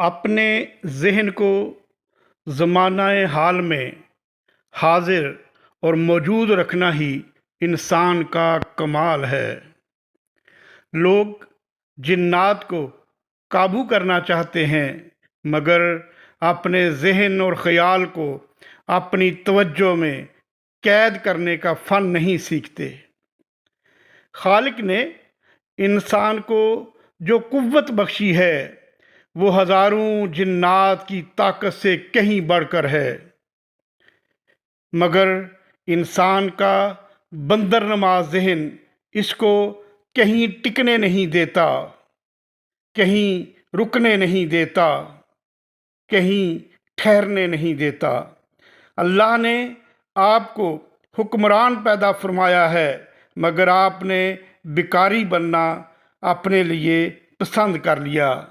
अपने ज़हन को ज़मानाए हाल में हाजिर और मौजूद रखना ही इंसान का कमाल है। लोग जिन्नात को काबू करना चाहते हैं, मगर अपने ज़हन और ख़याल को अपनी तवज्जो में कैद करने का फ़न नहीं सीखते। खालिक ने इंसान को जो कुव्वत बख्शी है वो हज़ारों जिन्नात की ताकत से कहीं बढ़कर है, मगर इंसान का बंदरनुमा ज़हन इसको कहीं टिकने नहीं देता, कहीं रुकने नहीं देता, कहीं ठहरने नहीं देता। अल्लाह ने आपको हुक्मरान पैदा फरमाया है, मगर आपने बिकारी बनना अपने लिए पसंद कर लिया।